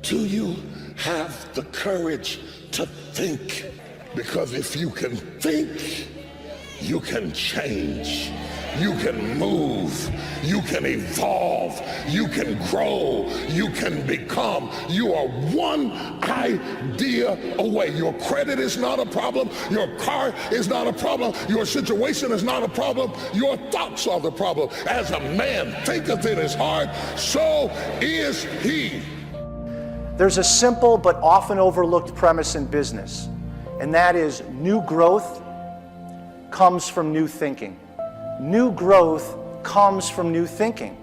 Do you have the courage to think? Because if you can think, you can change, you can move, you can evolve, you can grow, you can become. You are one idea away. Your credit is not a problem. Your car is not a problem. Your situation is not a problem. Your thoughts are the problem. As a man thinketh in his heart, so is he. There's a simple but often overlooked premise in business, and that is new growth comes from new thinking. New growth comes from new thinking.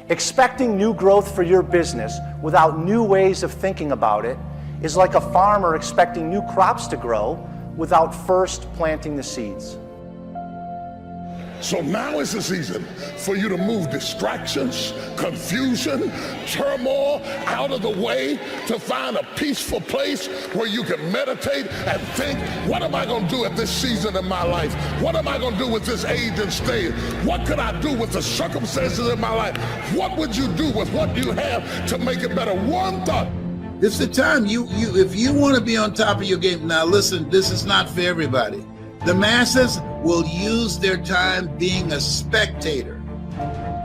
Expecting new growth for your business without new ways of thinking about it is like a farmer expecting new crops to grow without first planting the seeds. So now is the season for you to move distractions, confusion, turmoil out of the way to find a peaceful place where you can meditate and think, what am I going to do at this season in my life? What am I going to do with this age and stage? What could I do with the circumstances in my life? What would you do with what you have to make it better? One thought. It's the time if you want to be on top of your game. Now listen, this is not for everybody. The masses will use their time being a spectator.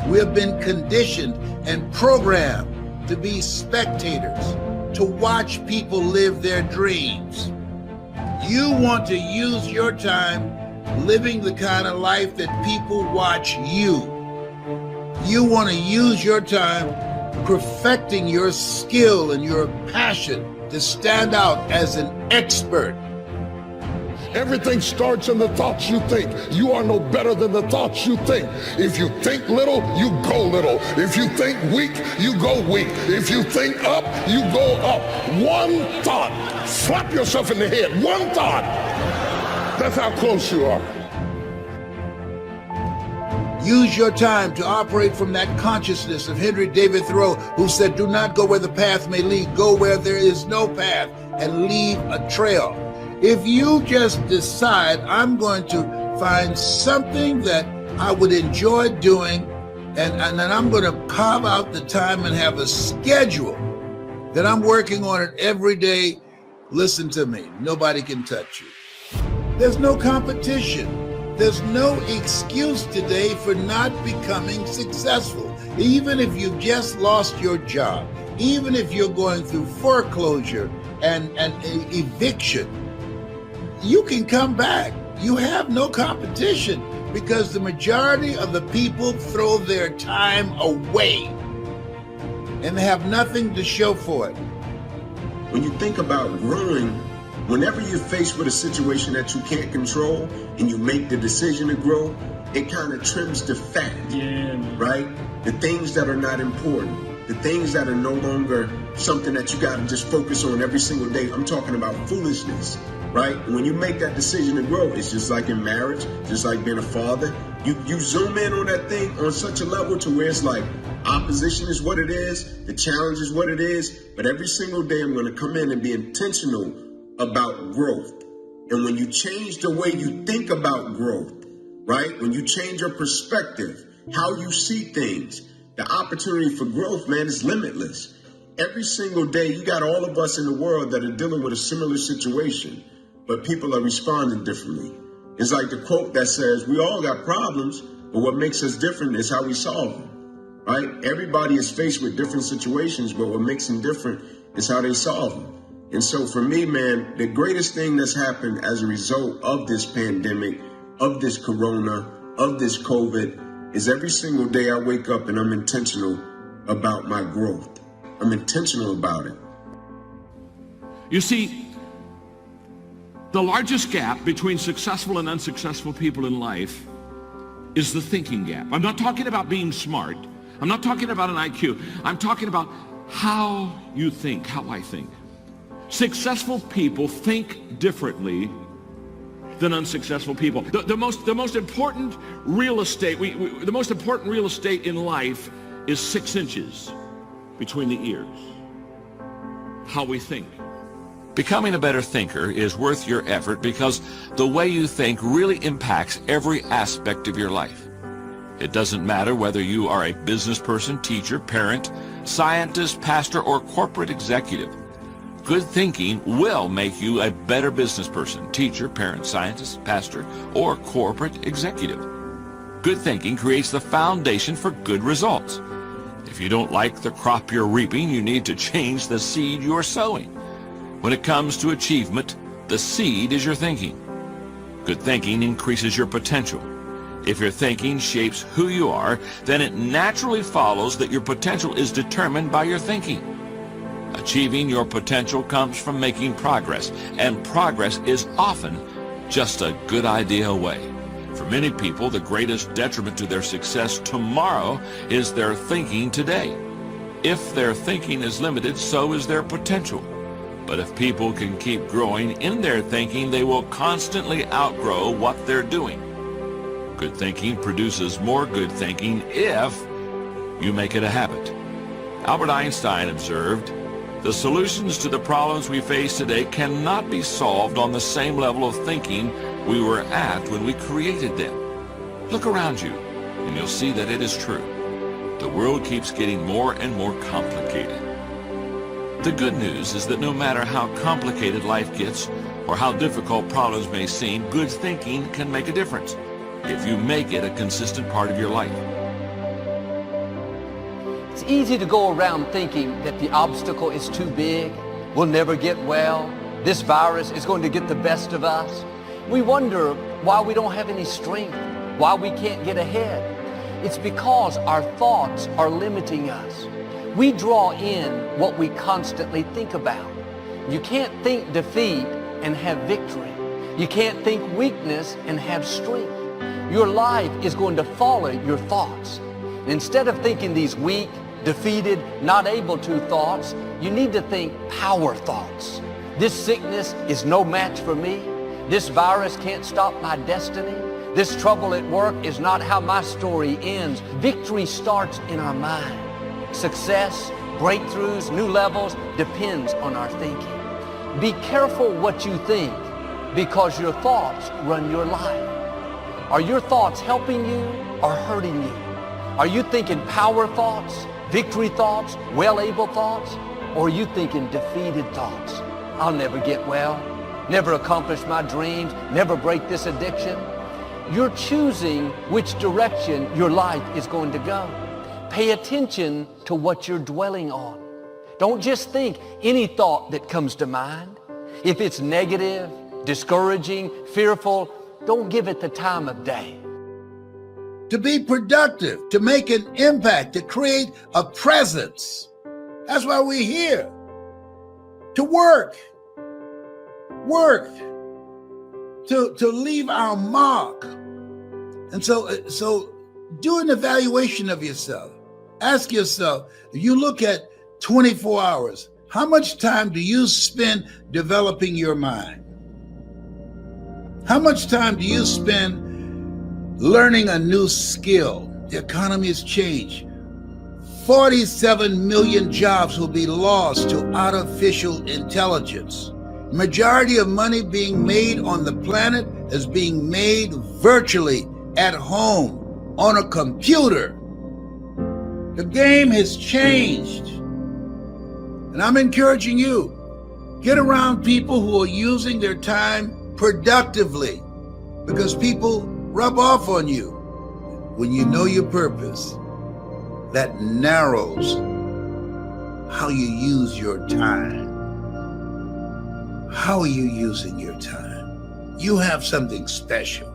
We have been conditioned and programmed to be spectators, to watch people live their dreams. You want to use your time living the kind of life that people watch you. You want to use your time perfecting your skill and your passion to stand out as an expert. Everything starts in the thoughts you think. You are no better than the thoughts you think. If you think little, you go little. If you think weak, you go weak. If you think up, you go up. One thought. Slap yourself in the head. One thought. That's how close you are. Use your time to operate from that consciousness of Henry David Thoreau, who said, do not go where the path may lead, go where there is no path and leave a trail. If you just decide, I'm going to find something that I would enjoy doing, and then I'm going to carve out the time and have a schedule that I'm working on it every day, listen to me, nobody can touch you. There's no competition. There's no excuse today for not becoming successful. Even if you just lost your job, even if you're going through foreclosure and eviction, you can come back. You have no competition because the majority of the people throw their time away and they have nothing to show for it. When you think about growing, whenever you're faced with a situation that you can't control and you make the decision to grow, it kind of trims the fat, right? The things that are not important, the things that are no longer something that you got to just focus on every single day. I'm talking about foolishness, right? When you make that decision to grow, it's just like in marriage, just like being a father. You zoom in on that thing on such a level to where it's like opposition is what it is, the challenge is what it is, but every single day I'm going to come in and be intentional about growth. And when you change the way you think about growth, right? When you change your perspective, how you see things, the opportunity for growth, man, is limitless. Every single day, you got all of us in the world that are dealing with a similar situation, but people are responding differently. It's like the quote that says, we all got problems, but what makes us different is how we solve them, right? Everybody is faced with different situations, but what makes them different is how they solve them. And so for me, man, the greatest thing that's happened as a result of this pandemic, of this corona, of this COVID, is every single day I wake up and I'm intentional about my growth. I'm intentional about it. You see, the largest gap between successful and unsuccessful people in life is the thinking gap. I'm not talking about being smart. I'm not talking about an IQ. I'm talking about how you think, how I think. Successful people think differently than unsuccessful people. The most important real estate, the most important real estate in life is 6 inches between the ears. How we think. Becoming a better thinker is worth your effort because the way you think really impacts every aspect of your life. It doesn't matter whether you are a business person, teacher, parent, scientist, pastor, or corporate executive. Good thinking will make you a better business person, teacher, parent, scientist, pastor, or corporate executive. Good thinking creates the foundation for good results. If you don't like the crop you're reaping, you need to change the seed you're sowing. When it comes to achievement, the seed is your thinking. Good thinking increases your potential. If your thinking shapes who you are, then it naturally follows that your potential is determined by your thinking. Achieving your potential comes from making progress, and progress is often just a good idea away. For many people, the greatest detriment to their success tomorrow is their thinking today. If their thinking is limited, so is their potential. But if people can keep growing in their thinking, they will constantly outgrow what they're doing. Good thinking produces more good thinking if you make it a habit. Albert Einstein observed, "The solutions to the problems we face today cannot be solved on the same level of thinking we were at when we created them." Look around you, and you'll see that it is true. The world keeps getting more and more complicated. The good news is that no matter how complicated life gets or how difficult problems may seem, good thinking can make a difference if you make it a consistent part of your life. It's easy to go around thinking that the obstacle is too big, we'll never get well, this virus is going to get the best of us. We wonder why we don't have any strength, why we can't get ahead. It's because our thoughts are limiting us. We draw in what we constantly think about. You can't think defeat and have victory. You can't think weakness and have strength. Your life is going to follow your thoughts. Instead of thinking these weak, defeated, not able to thoughts, you need to think power thoughts. This sickness is no match for me. This virus can't stop my destiny. This trouble at work is not how my story ends. Victory starts in our mind. Success, breakthroughs, new levels depends on our thinking. Be careful what you think, because your thoughts run your life. Are your thoughts helping you or hurting you? Are you thinking power thoughts, victory thoughts, well-able thoughts? Or are you thinking defeated thoughts? I'll never get well, never accomplish my dreams, never break this addiction. You're choosing which direction your life is going to go. Pay attention to what you're dwelling on. Don't just think any thought that comes to mind. If it's negative, discouraging, fearful, don't give it the time of day. To be productive, to make an impact, to create a presence. That's why we're here. To work, to leave our mark. And so do an evaluation of yourself. Ask yourself, if you look at 24 hours, how much time do you spend developing your mind? How much time do you spend learning a new skill? The economy has changed. 47 million jobs will be lost to artificial intelligence. Majority of money being made on the planet is being made virtually at home on a computer. The game has changed. And I'm encouraging you, get around people who are using their time productively, because people rub off on you. When you know your purpose, that narrows how you use your time. How are you using your time? You have something special.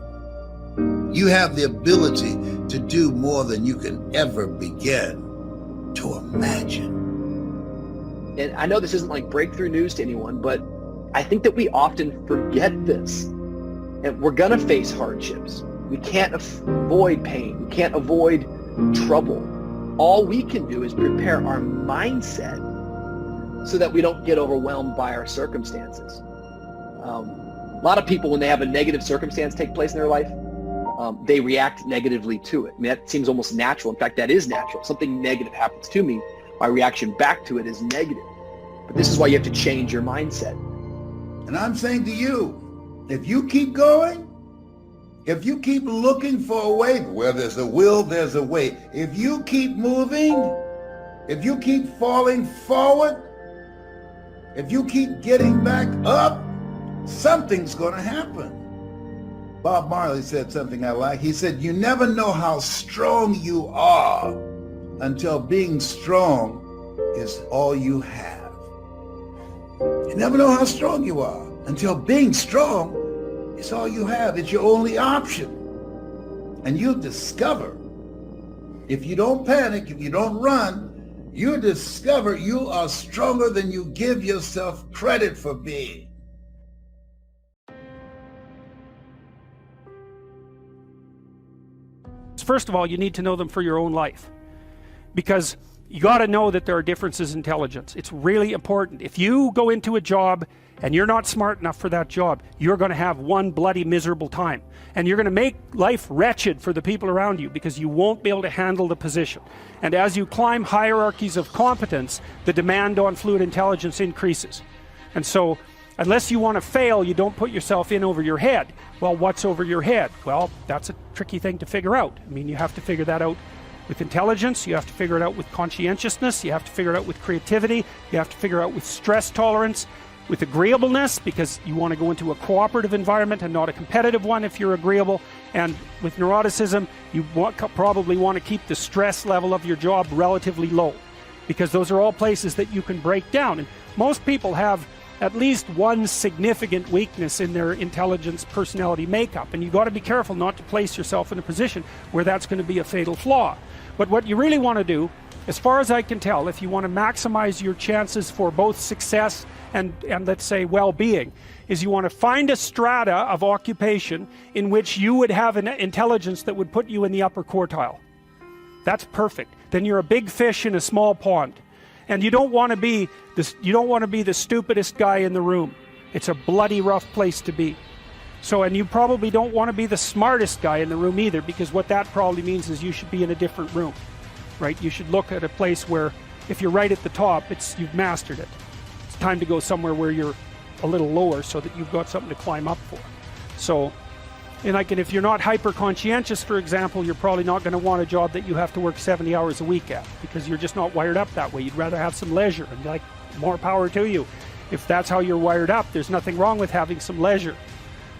You have the ability to do more than you can ever begin to imagine. And I know this isn't like breakthrough news to anyone, but I think that we often forget this. And we're gonna face hardships. We can't avoid pain. We can't avoid trouble. All we can do is prepare our mindset so that we don't get overwhelmed by our circumstances. A lot of people, when they have a negative circumstance take place in their life, they react negatively to it. I mean, that seems almost natural. In fact, that is natural. Something negative happens to me, my reaction back to it is negative. But this is why you have to change your mindset. And I'm saying to you, if you keep going, if you keep looking for a way, where there's a will, there's a way. If you keep moving, If you keep falling forward, if you keep getting back up, something's going to happen. Bob Marley said something I like. He said, you never know how strong you are until being strong is all you have. You never know how strong you are until being strong is all you have. It's your only option. And you'll discover, if you don't panic, if you don't run, you'll discover you are stronger than you give yourself credit for being. First of all, you need to know them for your own life, because you got to know that there are differences in intelligence. It's really important. If you go into a job and you're not smart enough for that job, you're going to have one bloody miserable time, and you're going to make life wretched for the people around you because you won't be able to handle the position. And as you climb hierarchies of competence, the demand on fluid intelligence increases. And so unless you want to fail, you don't put yourself in over your head. Well, what's over your head? Well, that's a tricky thing to figure out. I mean, you have to figure that out with intelligence, you have to figure it out with conscientiousness, you have to figure it out with creativity, you have to figure it out with stress tolerance, with agreeableness, because you want to go into a cooperative environment and not a competitive one if you're agreeable. And with neuroticism, you probably want to keep the stress level of your job relatively low, because those are all places that you can break down. And most people have at least one significant weakness in their intelligence personality makeup, and you got to be careful not to place yourself in a position where that's going to be a fatal flaw. But what you really want to do, as far as I can tell, if you want to maximize your chances for both success and let's say well-being, is you want to find a strata of occupation in which you would have an intelligence that would put you in the upper quartile. That's perfect. Then you're a big fish in a small pond. And you don't want to be the stupidest guy in the room. It's a bloody rough place to be. So, and you probably don't want to be the smartest guy in the room either, because what that probably means is you should be in a different room, right? You should look at a place where if you're right at the top, you've mastered it. It's time to go somewhere where you're a little lower so that you've got something to climb up for. So, and if you're not hyper conscientious, for example, you're probably not going to want a job that you have to work 70 hours a week at, because you're just not wired up that way. You'd rather have some leisure, and like, more power to you. If that's how you're wired up, there's nothing wrong with having some leisure.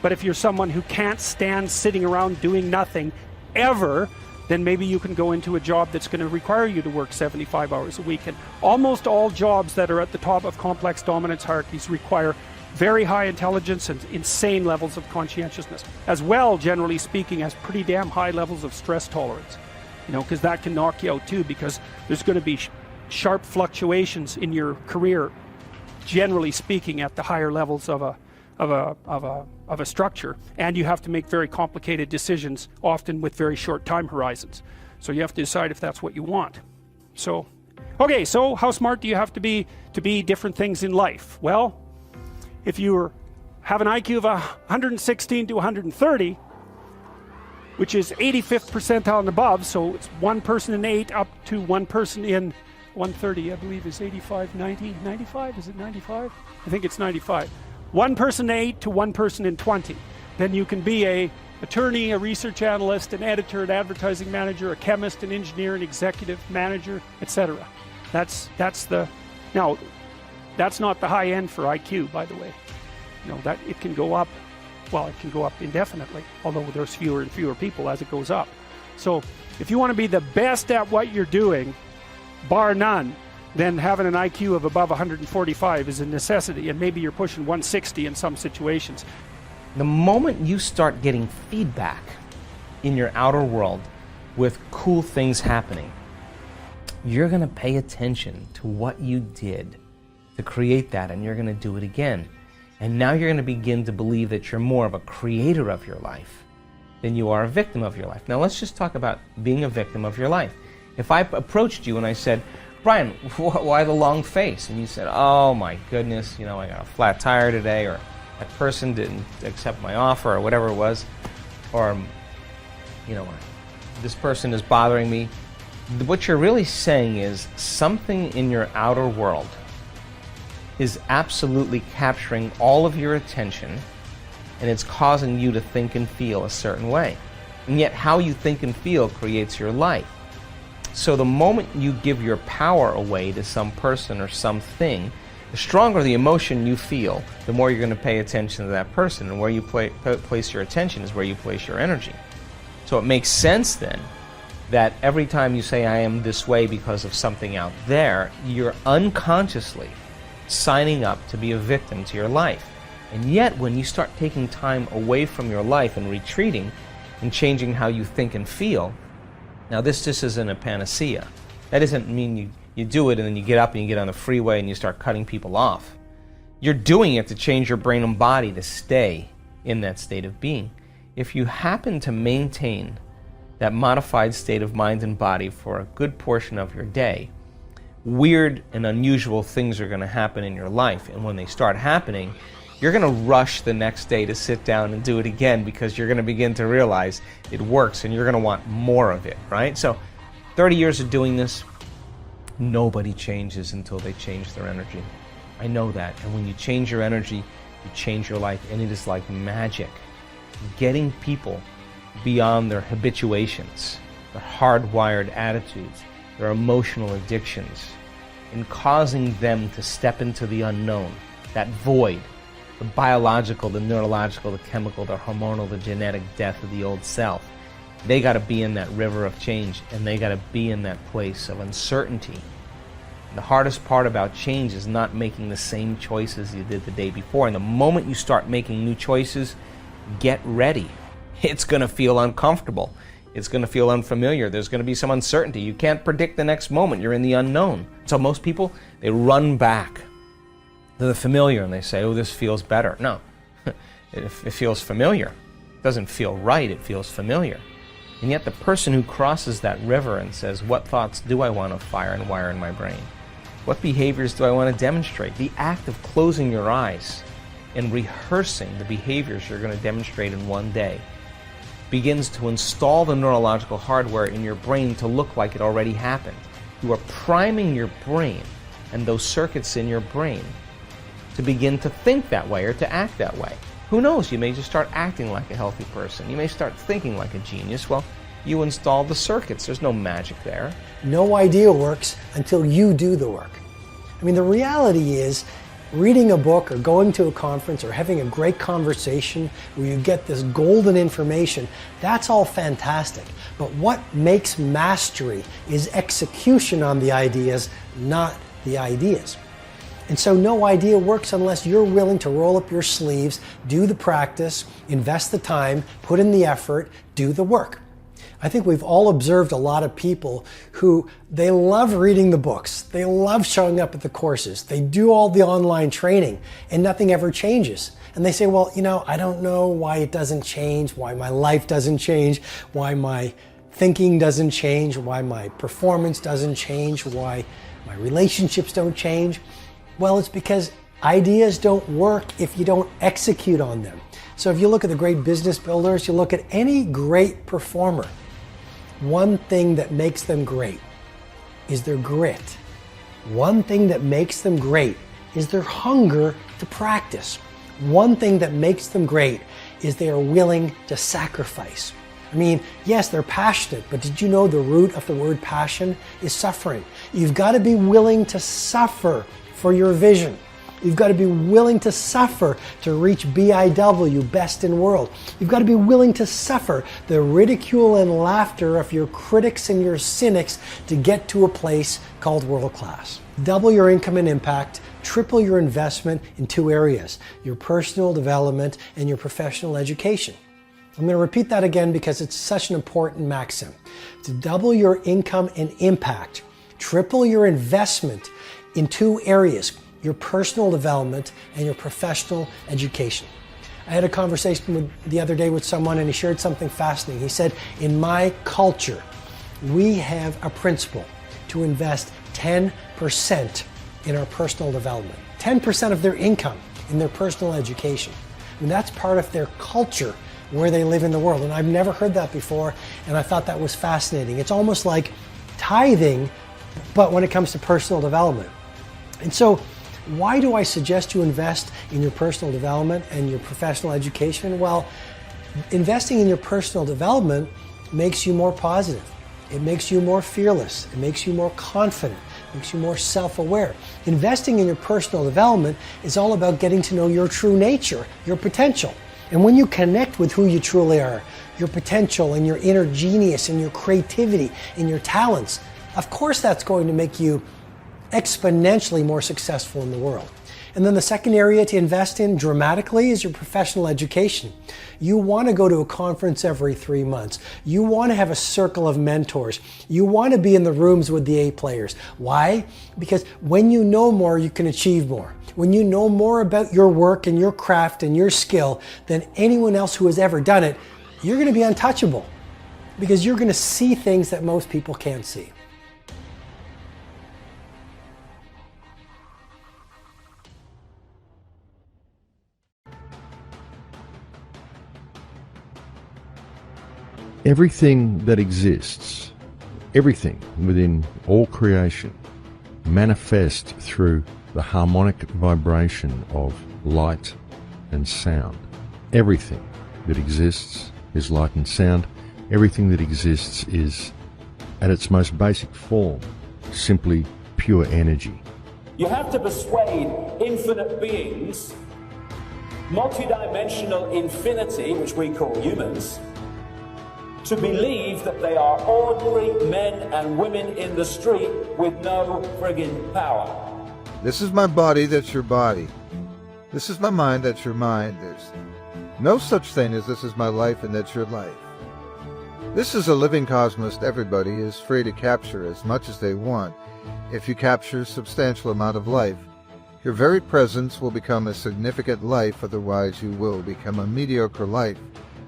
But if you're someone who can't stand sitting around doing nothing ever, then maybe you can go into a job that's going to require you to work 75 hours a week. And almost all jobs that are at the top of complex dominance hierarchies require very high intelligence and insane levels of conscientiousness, as well, generally speaking, as pretty damn high levels of stress tolerance, you know, because that can knock you out too, because there's going to be sharp fluctuations in your career, generally speaking, at the higher levels of a structure, and you have to make very complicated decisions, often with very short time horizons. So you have to decide if that's what you want. So, okay, so how smart do you have to be different things in life? Well, if you have an IQ of 116 to 130, which is 85th percentile and above, so it's one person in 8 up to one person in 130, I believe, is 85, 90, 95? Is it 95? I think it's 95. One person in 8 to one person in 20. Then you can be an attorney, a research analyst, an editor, an advertising manager, a chemist, an engineer, an executive manager, etc. That's not the high end for IQ, by the way. You know, that it can go up, well, it can go up indefinitely, although there's fewer and fewer people as it goes up. So if you want to be the best at what you're doing, bar none, then having an IQ of above 145 is a necessity, and maybe you're pushing 160 in some situations. The moment you start getting feedback in your outer world with cool things happening, you're going to pay attention to what you did to create that, and you're going to do it again. And now you're going to begin to believe that you're more of a creator of your life than you are a victim of your life. Now let's just talk about being a victim of your life. If I approached you and I said, Brian, why the long face? And you said, oh my goodness, you know, I got a flat tire today, or that person didn't accept my offer, or whatever it was, or, you know, this person is bothering me. What you're really saying is something in your outer world is absolutely capturing all of your attention, and it's causing you to think and feel a certain way. And yet how you think and feel creates your life. So the moment you give your power away to some person or something, the stronger the emotion you feel, the more you're going to pay attention to that person. And where you place your attention is where you place your energy. So it makes sense then that every time you say, I am this way because of something out there, you're unconsciously signing up to be a victim to your life. And yet, when you start taking time away from your life and retreating and changing how you think and feel, now this just isn't a panacea. That doesn't mean you do it and then you get up and you get on the freeway and you start cutting people off. You're doing it to change your brain and body to stay in that state of being. If you happen to maintain that modified state of mind and body for a good portion of your day, weird and unusual things are going to happen in your life. And when they start happening, you're going to rush the next day to sit down and do it again, because you're going to begin to realize it works and you're going to want more of it, right? So 30 years of doing this, nobody changes until they change their energy. I know that. And when you change your energy, you change your life, and it is like magic. Getting people beyond their habituations, their hardwired attitudes, their emotional addictions, and causing them to step into the unknown, that void, the biological, the neurological, the chemical, the hormonal, the genetic death of the old self. They got to be in that river of change, and they got to be in that place of uncertainty. The hardest part about change is not making the same choices you did the day before. And the moment you start making new choices, get ready. It's going to feel uncomfortable. It's going to feel unfamiliar. There's going to be some uncertainty. You can't predict the next moment. You're in the unknown. So most people, they run back to the familiar and they say, oh, this feels better. No, it feels familiar. It doesn't feel right. It feels familiar. And yet the person who crosses that river and says, what thoughts do I want to fire and wire in my brain? What behaviors do I want to demonstrate? The act of closing your eyes and rehearsing the behaviors you're going to demonstrate in one day begins to install the neurological hardware in your brain to look like it already happened. You are priming your brain and those circuits in your brain to begin to think that way or to act that way. Who knows, you may just start acting like a healthy person. You may start thinking like a genius. Well, you install the circuits. There's no magic there. No idea works until you do the work. I mean, the reality is, reading a book or going to a conference or having a great conversation where you get this golden information, that's all fantastic. But what makes mastery is execution on the ideas, not the ideas. And so no idea works unless you're willing to roll up your sleeves, do the practice, invest the time, put in the effort, do the work. I think we've all observed a lot of people who, they love reading the books, they love showing up at the courses, they do all the online training, and nothing ever changes. And they say, well, you know, I don't know why it doesn't change, why my life doesn't change, why my thinking doesn't change, why my performance doesn't change, why my relationships don't change. Well, it's because ideas don't work if you don't execute on them. So if you look at the great business builders, you look at any great performer, one thing that makes them great is their grit. One thing that makes them great is their hunger to practice. One thing that makes them great is they are willing to sacrifice. I mean, yes, they're passionate, but did you know the root of the word passion is suffering? You've got to be willing to suffer for your vision. You've got to be willing to suffer to reach BIW, best in world. You've got to be willing to suffer the ridicule and laughter of your critics and your cynics to get to a place called world class. Double your income and impact, triple your investment in two areas, your personal development and your professional education. I'm going to repeat that again because it's such an important maxim. To double your income and impact, triple your investment in two areas, your personal development and your professional education. I had a conversation the other day with someone and he shared something fascinating. He said, in my culture, we have a principle to invest 10% in our personal development, 10% of their income in their personal education. And that's part of their culture where they live in the world. And I've never heard that before, and I thought that was fascinating. It's almost like tithing, but when it comes to personal development. And so, why do I suggest you invest in your personal development and your professional education? Well, investing in your personal development makes you more positive. It makes you more fearless. It makes you more confident. It makes you more self-aware. Investing in your personal development is all about getting to know your true nature, your potential. And when you connect with who you truly are, your potential and your inner genius and your creativity and your talents, of course that's going to make you exponentially more successful in the world. And then the second area to invest in dramatically is your professional education. You want to go to a conference every 3 months. You want to have a circle of mentors. You want to be in the rooms with the A players. Why? Because when you know more, you can achieve more. When you know more about your work and your craft and your skill than anyone else who has ever done it, you're going to be untouchable because you're going to see things that most people can't see. Everything that exists, everything within all creation, manifests through the harmonic vibration of light and sound. Everything that exists is light and sound. Everything that exists is, at its most basic form, simply pure energy. You have to persuade infinite beings, multidimensional infinity, which we call humans, to believe that they are ordinary men and women in the street with no friggin' power. This is my body, that's your body. This is my mind, that's your mind. There's no such thing as this is my life and that's your life. This is a living cosmos. Everybody is free to capture as much as they want. If you capture a substantial amount of life, your very presence will become a significant life, otherwise you will become a mediocre life.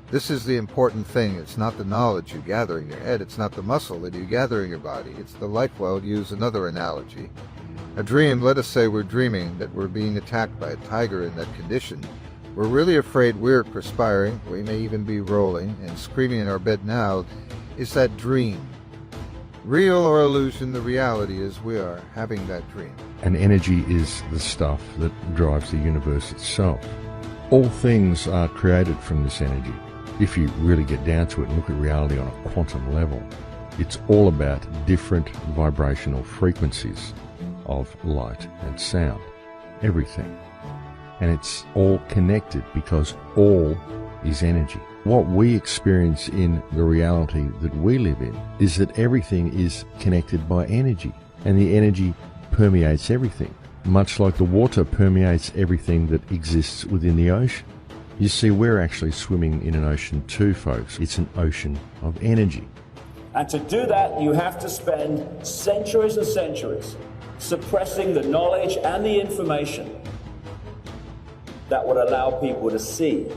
This is the important thing. It's not the knowledge you gather in your head. It's not the muscle that you gather in your body. It's the life well. Use another analogy. A dream, let us say we're dreaming that we're being attacked by a tiger in that condition. We're really afraid, we're perspiring, we may even be rolling and screaming in our bed now. Is that dream? Real or illusion, the reality is we are having that dream. And energy is the stuff that drives the universe itself. All things are created from this energy. If you really get down to it and look at reality on a quantum level, it's all about different vibrational frequencies of light and sound. Everything. And it's all connected because all is energy. What we experience in the reality that we live in is that everything is connected by energy, and the energy permeates everything, much like the water permeates everything that exists within the ocean. You see, we're actually swimming in an ocean too, folks. It's an ocean of energy. And to do that, you have to spend centuries and centuries suppressing the knowledge and the information that would allow people to see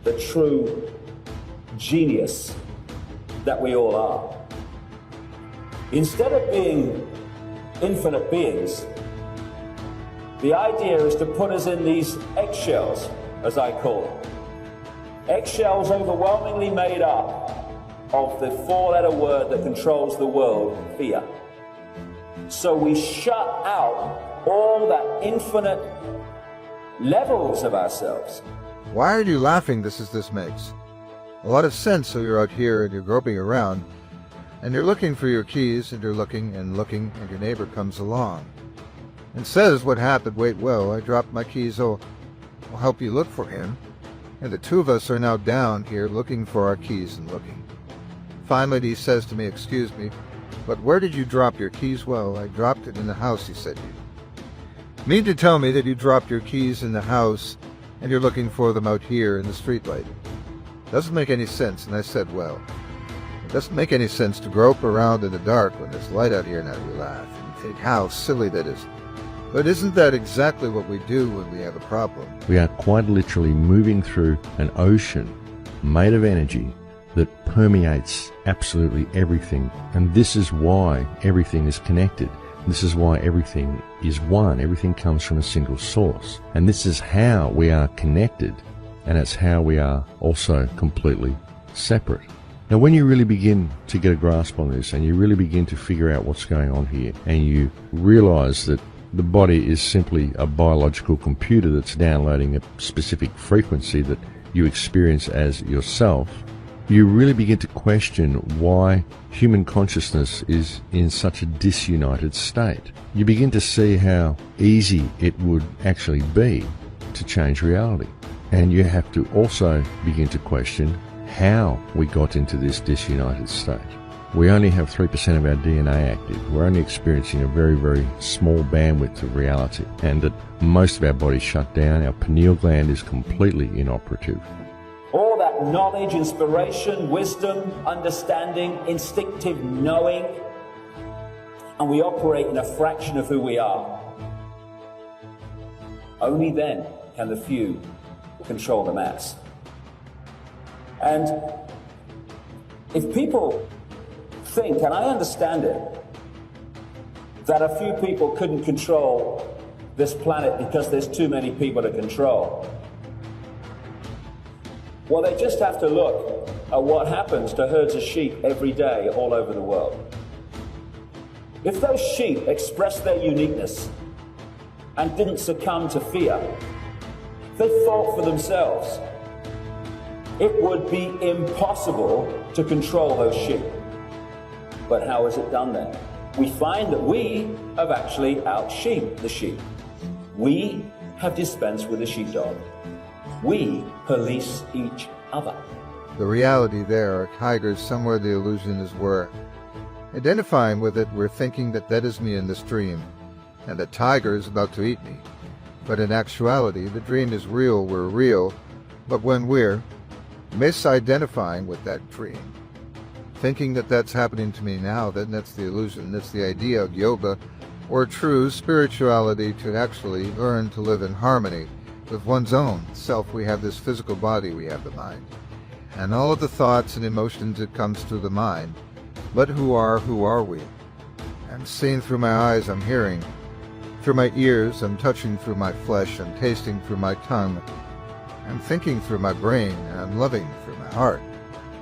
the true genius that we all are. Instead of being infinite beings, the idea is to put us in these eggshells, as I call it. Eggshells overwhelmingly made up of the four-letter word that controls the world, fear. So we shut out all that infinite levels of ourselves. Why are you laughing? This makes a lot of sense. So you're out here and you're groping around and you're looking for your keys and you're looking and looking, and your neighbor comes along and says, what happened? Wait, well, I dropped my keys. Oh, I'll help you look for him. And the two of us are now down here looking for our keys and looking. Finally, he says to me, excuse me, but where did you drop your keys? Well, I dropped it in the house, he said. You mean to tell me that you dropped your keys in the house and you're looking for them out here in the streetlight? Doesn't make any sense. And I said, well, it doesn't make any sense to grope around in the dark when there's light out here. Now you laugh and think how silly that is. But isn't that exactly what we do when we have a problem? We are quite literally moving through an ocean made of energy that permeates absolutely everything. And this is why everything is connected. This is why everything is one. Everything comes from a single source. And this is how we are connected, and it's how we are also completely separate. Now, when you really begin to get a grasp on this, and you really begin to figure out what's going on here, and you realize that the body is simply a biological computer that's downloading a specific frequency that you experience as yourself, you really begin to question why human consciousness is in such a disunited state. You begin to see how easy it would actually be to change reality. And you have to also begin to question how we got into this disunited state. We only have 3% of our DNA active. We're only experiencing a very, very small bandwidth of reality. And that most of our body's shut down. Our pineal gland is completely inoperative. All that knowledge, inspiration, wisdom, understanding, instinctive knowing, and we operate in a fraction of who we are. Only then can the few control the mass. And if people think, and I understand it, that a few people couldn't control this planet because there's too many people to control, well, they just have to look at what happens to herds of sheep every day all over the world. If those sheep expressed their uniqueness and didn't succumb to fear, they thought for themselves, it would be impossible to control those sheep. But how is it done then? We find that we have actually out-sheeped the sheep. We have dispensed with the sheepdog. We police each other. The reality there are tigers somewhere the illusion is were. Identifying with it, we're thinking that that is me in this dream, and the tiger is about to eat me. But in actuality, the dream is real, we're real, but when we're misidentifying with that dream, thinking that that's happening to me now, then that's the illusion, that's the idea of yoga, or true spirituality, to actually learn to live in harmony with one's own self. We have this physical body, we have the mind, and all of the thoughts and emotions that comes through the mind. But who are we? I'm seeing through my eyes, I'm hearing through my ears, I'm touching through my flesh, I'm tasting through my tongue, I'm thinking through my brain, and I'm loving through my heart.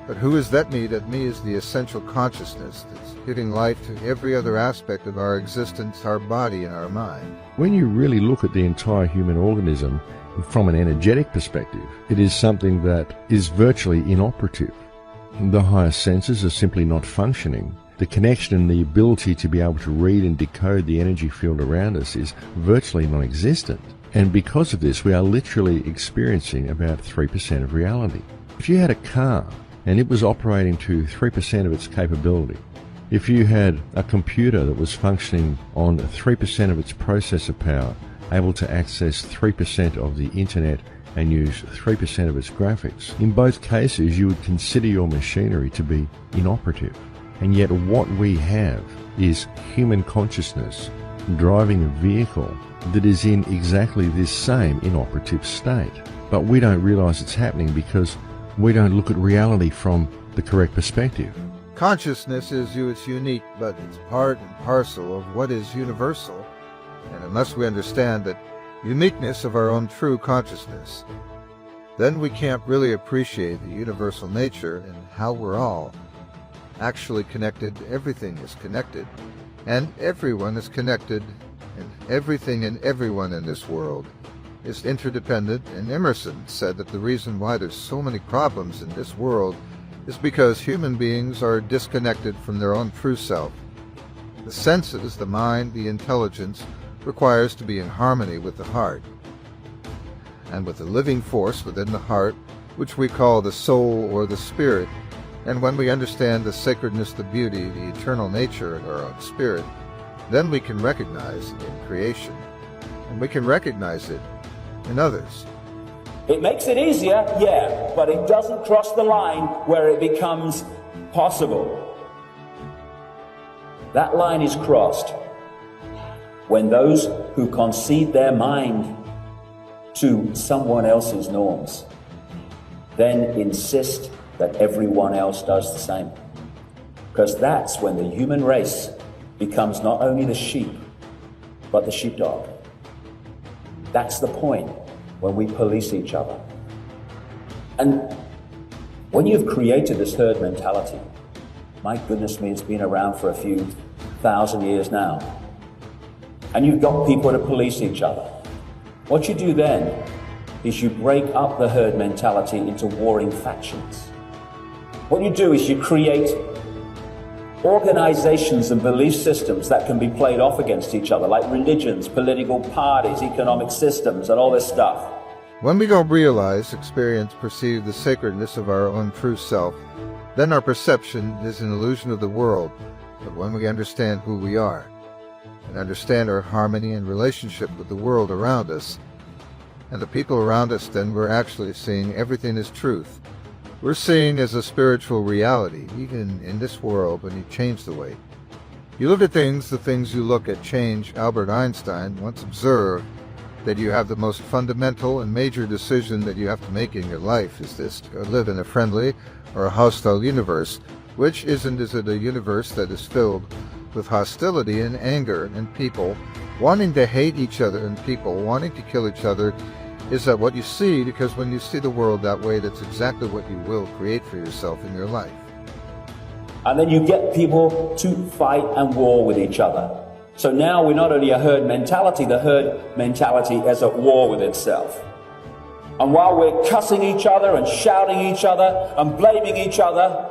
But who is that me? That me is the essential consciousness that's giving life to every other aspect of our existence, our body and our mind. When you really look at the entire human organism from an energetic perspective, it is something that is virtually inoperative. The higher senses are simply not functioning. The connection and the ability to be able to read and decode the energy field around us is virtually non-existent. And because of this, we are literally experiencing about 3% of reality. If you had a car and it was operating to 3% of its capability, if you had a computer that was functioning on 3% of its processor power, able to access 3% of the internet and use 3% of its graphics, in both cases you would consider your machinery to be inoperative. And yet what we have is human consciousness driving a vehicle that is in exactly this same inoperative state. But we don't realize it's happening because we don't look at reality from the correct perspective. Consciousness is it's unique, but it's part and parcel of what is universal. And unless we understand that uniqueness of our own true consciousness, then we can't really appreciate the universal nature and how we're all actually connected. Everything is connected, and everyone is connected, and everything and everyone in this world is interdependent. And Emerson said that the reason why there's so many problems in this world is because human beings are disconnected from their own true self. The senses, the mind, the intelligence requires to be in harmony with the heart and with the living force within the heart, which we call the soul or the spirit. And when we understand the sacredness, the beauty, the eternal nature of our own spirit, then we can recognize it in creation, and we can recognize it in others. It makes it easier, yeah, but it doesn't cross the line where it becomes possible. That line is crossed when those who concede their mind to someone else's norms then insist that everyone else does the same. Because that's when the human race becomes not only the sheep, but the sheepdog. That's the point when we police each other. And when you've created this herd mentality, my goodness me, it's been around for a few thousand years now, and you've got people to police each other, what you do then is you break up the herd mentality into warring factions. What you do is you create organizations and belief systems that can be played off against each other, like religions, political parties, economic systems, and all this stuff. When we don't realize, experience, perceive the sacredness of our own true self, then our perception is an illusion of the world. But when we understand who we are, and understand our harmony and relationship with the world around us, and the people around us, then we're actually seeing everything as truth. We're seeing as a spiritual reality, even in this world, when you change the way. You look at things, the things you look at change. Albert Einstein once observed that you have the most fundamental and major decision that you have to make in your life is this: to live in a friendly or a hostile universe. Which isn't? Is it a universe that is filled with hostility and anger and people wanting to hate each other and people wanting to kill each other? Is that what you see? Because when you see the world that way, that's exactly what you will create for yourself in your life. And then you get people to fight and war with each other. So now we're not only a herd mentality, the herd mentality is at war with itself. And while we're cussing each other and shouting each other and blaming each other,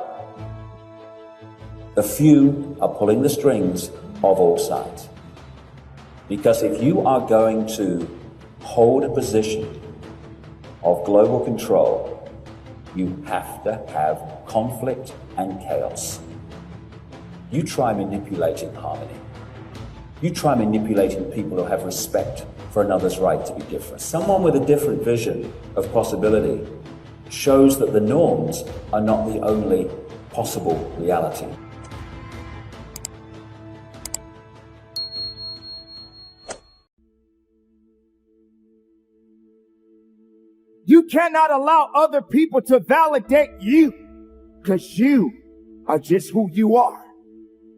the few are pulling the strings of all sides. Because if you are going to hold a position of global control, you have to have conflict and chaos. You try manipulating harmony. You try manipulating people who have respect for another's right to be different. Someone with a different vision of possibility shows that the norms are not the only possible reality. You cannot allow other people to validate you, because you are just who you are.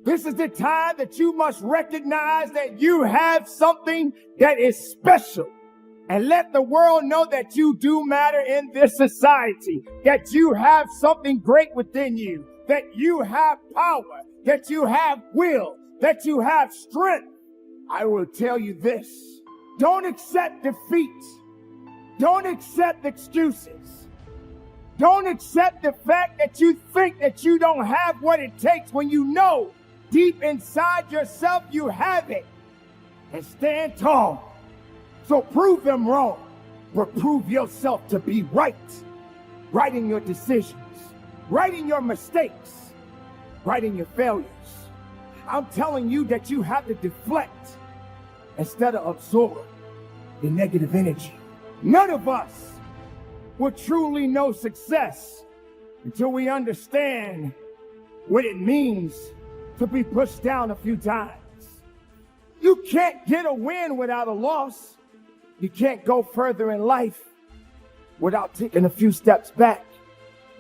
This is the time that you must recognize that you have something that is special, and let the world know that you do matter in this society, that you have something great within you, that you have power, that you have will, that you have strength. I will tell you this: don't accept defeat. Don't accept excuses. Don't accept the fact that you think that you don't have what it takes when you know deep inside yourself you have it. And stand tall. So prove them wrong, but prove yourself to be right. Right in your decisions, right in your mistakes, right in your failures. I'm telling you that you have to deflect instead of absorb the negative energy. None of us will truly know success until we understand what it means to be pushed down a few times. You can't get a win without a loss. You can't go further in life without taking a few steps back.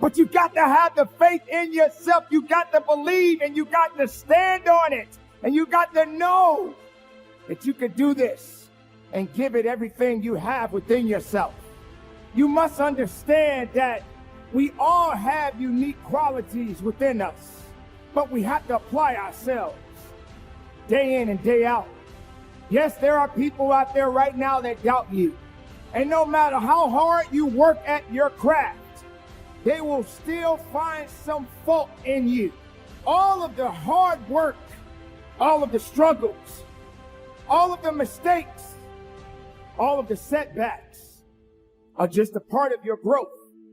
But you got to have the faith in yourself. You got to believe, and you got to stand on it. And you got to know that you can do this and give it everything you have within yourself. You must understand that we all have unique qualities within us, but we have to apply ourselves day in and day out. Yes, there are people out there right now that doubt you. And no matter how hard you work at your craft, they will still find some fault in you. All of the hard work, all of the struggles, all of the mistakes, all of the setbacks are just a part of your growth.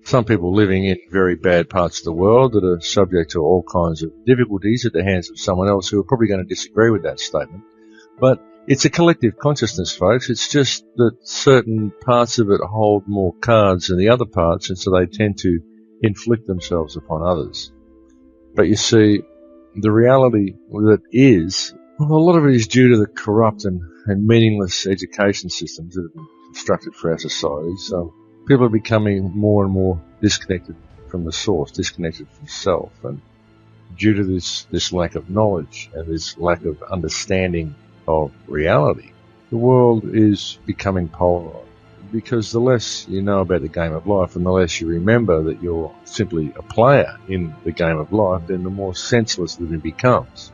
Some people living in very bad parts of the world that are subject to all kinds of difficulties at the hands of someone else who are probably going to disagree with that statement. But it's a collective consciousness, folks. It's just that certain parts of it hold more cards than the other parts, and so they tend to inflict themselves upon others. But you see, the reality that is, well, a lot of it is due to the corrupt and meaningless education systems that have been constructed for our societies. People are becoming more and more disconnected from the source, disconnected from self, and due to this lack of knowledge and this lack of understanding of reality, the world is becoming polarized. Because the less you know about the game of life and the less you remember that you're simply a player in the game of life, then the more senseless that it becomes.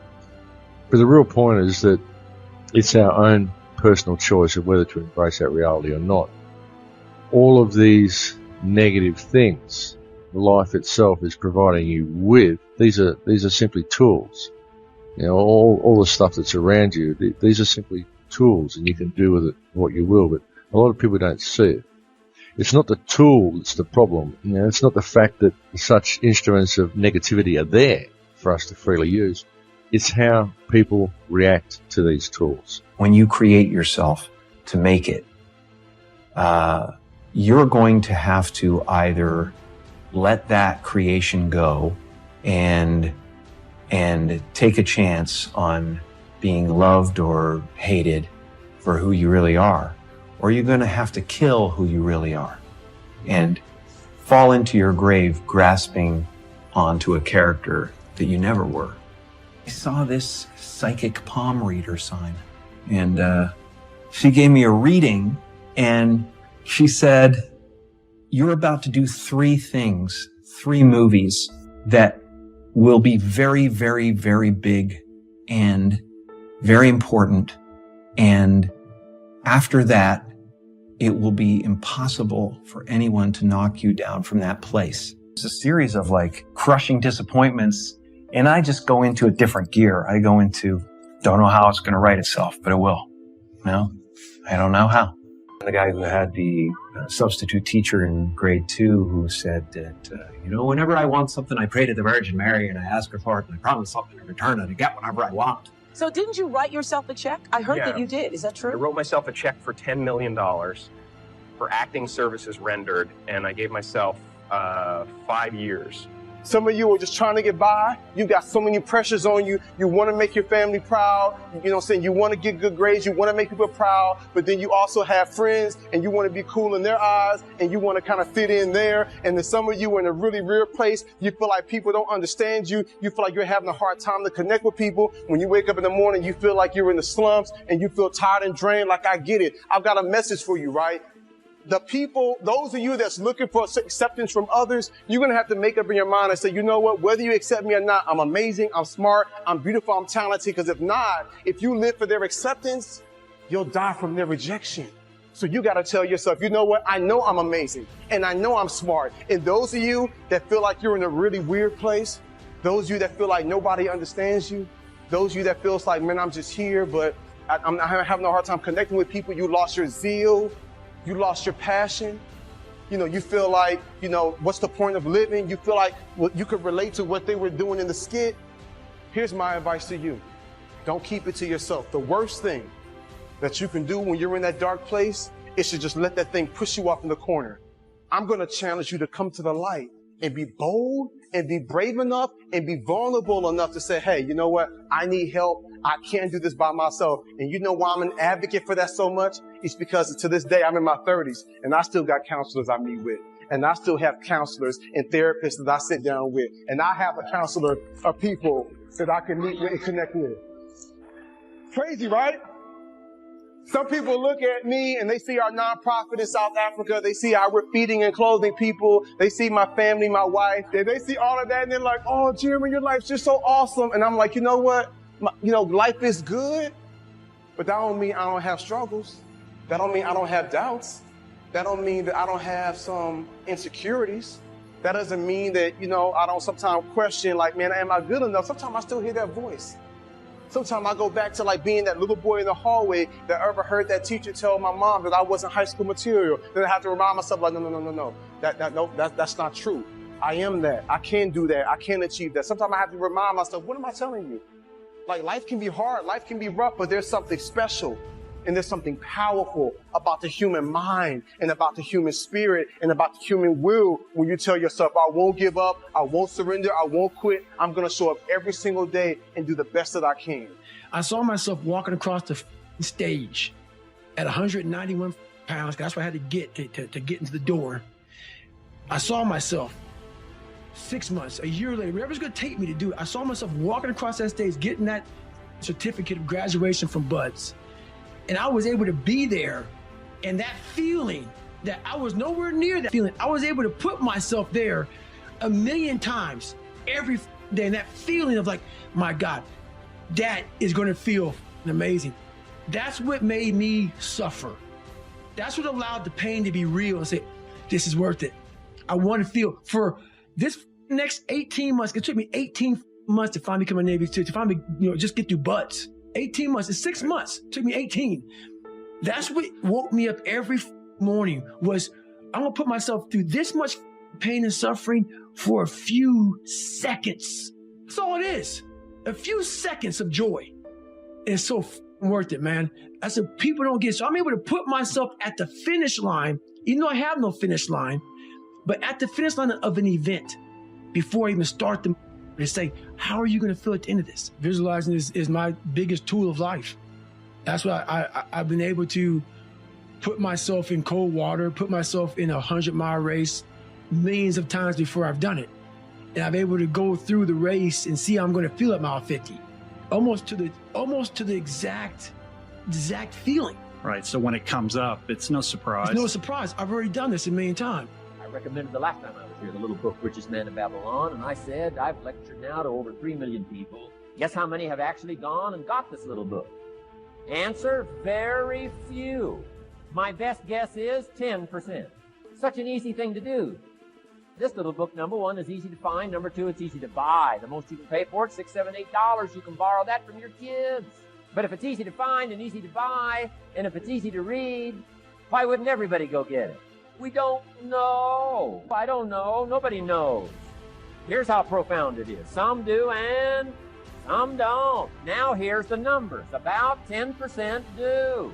But the real point is that it's our own personal choice of whether to embrace that reality or not. All of these negative things life itself is providing you with, these are simply tools. You know, all the stuff that's around you, these are simply tools, and you can do with it what you will, but a lot of people don't see it. It's not the tool that's the problem. You know, it's not the fact that such instruments of negativity are there for us to freely use. It's how people react to these tools. When you create yourself to make it, you're going to have to either let that creation go and take a chance on being loved or hated for who you really are, or you're going to have to kill who you really are and fall into your grave grasping onto a character that you never were. I saw this psychic palm reader sign, and she gave me a reading, and she said, you're about to do 3 things, 3 movies that will be very, very, very big and very important. And after that, it will be impossible for anyone to knock you down from that place. It's a series of like crushing disappointments. And I just go into a different gear. I go into, don't know how it's going to write itself, but it will. No, I don't know how. The guy who had the substitute teacher in grade 2 who said that, whenever I want something, I pray to the Virgin Mary and I ask her for it and I promise something in return and I get whatever I want. So didn't you write yourself a check? I heard that you did. Is that true? I wrote myself a check for $10 million for acting services rendered, and I gave myself 5 years. Some of you are just trying to get by. You got so many pressures on you. You want to make your family proud. You know what I'm saying? You want to get good grades. You want to make people proud. But then you also have friends and you want to be cool in their eyes and you want to kind of fit in there. And then some of you are in a really weird place. You feel like people don't understand you. You feel like you're having a hard time to connect with people. When you wake up in the morning, you feel like you're in the slumps and you feel tired and drained. Like, I get it. I've got a message for you, right? The people, those of you that's looking for acceptance from others, you're going to have to make up in your mind and say, you know what, whether you accept me or not, I'm amazing, I'm smart, I'm beautiful, I'm talented. Because if not, if you live for their acceptance, you'll die from their rejection. So you got to tell yourself, you know what, I know I'm amazing and I know I'm smart. And those of you that feel like you're in a really weird place, those of you that feel like nobody understands you, those of you that feels like, man, I'm just here, but I'm having a hard time connecting with people, you lost your zeal. You lost your passion. You feel like, what's the point of living? You feel like you could relate to what they were doing in the skit. Here's my advice to you. Don't keep it to yourself. The worst thing that you can do when you're in that dark place is to just let that thing push you off in the corner. I'm going to challenge you to come to the light and be bold and be brave enough and be vulnerable enough to say, hey, you know what? I need help. I can't do this by myself. And you know why I'm an advocate for that so much? It's because to this day, I'm in my 30s and I still got counselors I meet with. And I still have counselors and therapists that I sit down with. And I have a counselor of people that I can meet with and connect with. Crazy, right? Some people look at me and they see our nonprofit in South Africa. They see how we're feeding and clothing people. They see my family, my wife. They see all of that and they're like, oh, Jeremy, your life's just so awesome. And I'm like, you know what? Life is good, but that don't mean I don't have struggles. That don't mean I don't have doubts. That don't mean that I don't have some insecurities. That doesn't mean that, I don't sometimes question like, man, am I good enough? Sometimes I still hear that voice. Sometimes I go back to like being that little boy in the hallway that ever heard that teacher tell my mom that I wasn't high school material. Then I have to remind myself like, no. That's not true. I am that. I can do that. I can achieve that. Sometimes I have to remind myself, what am I telling you? Like, life can be hard, life can be rough, but there's something special and there's something powerful about the human mind and about the human spirit and about the human will when you tell yourself, I won't give up, I won't surrender, I won't quit. I'm going to show up every single day and do the best that I can. I saw myself walking across the stage at 191 pounds. That's what I had to get to get into the door. I saw myself 6 months, a year later, whatever it's going to take me to do it. I saw myself walking across that stage, getting that certificate of graduation from Buds. And I was able to be there. And that feeling that I was nowhere near that feeling, I was able to put myself there 1,000,000 times every day. And that feeling of like, my God, that is going to feel amazing. That's what made me suffer. That's what allowed the pain to be real and say, this is worth it. I want to feel for This next 18 months, it took me 18 months to finally become a Navy SEAL, to finally, just get through butts. 18 months, it's 6 months. It took me 18. That's what woke me up every morning was, I'm gonna put myself through this much pain and suffering for a few seconds. That's all it is. A few seconds of joy. And it's so worth it, man. That's what people don't get. So I'm able to put myself at the finish line, even though I have no finish line, but at the finish line of an event before I even start the, to say, how are you going to feel at the end of this? Visualizing is my biggest tool of life. That's why I've been able to put myself in cold water, put myself in a 100-mile race millions of times before I've done it. And I'm able to go through the race and see how I'm going to feel at mile 50. Almost to the exact feeling. Right, so when it comes up, it's no surprise. It's no surprise. I've already done this a million times. I recommended the last time I was here, the little book, Richest Man in Babylon, and I said, I've lectured now to over 3 million people. Guess how many have actually gone and got this little book? Answer, very few. My best guess is 10%. Such an easy thing to do. This little book, number one, is easy to find. Number two, it's easy to buy. The most you can pay for it, $6, $7, $8. You can borrow that from your kids. But if it's easy to find and easy to buy, and if it's easy to read, why wouldn't everybody go get it? We don't know. I don't know. Nobody knows. Here's how profound it is. Some do and some don't. Now here's the numbers. About 10% do.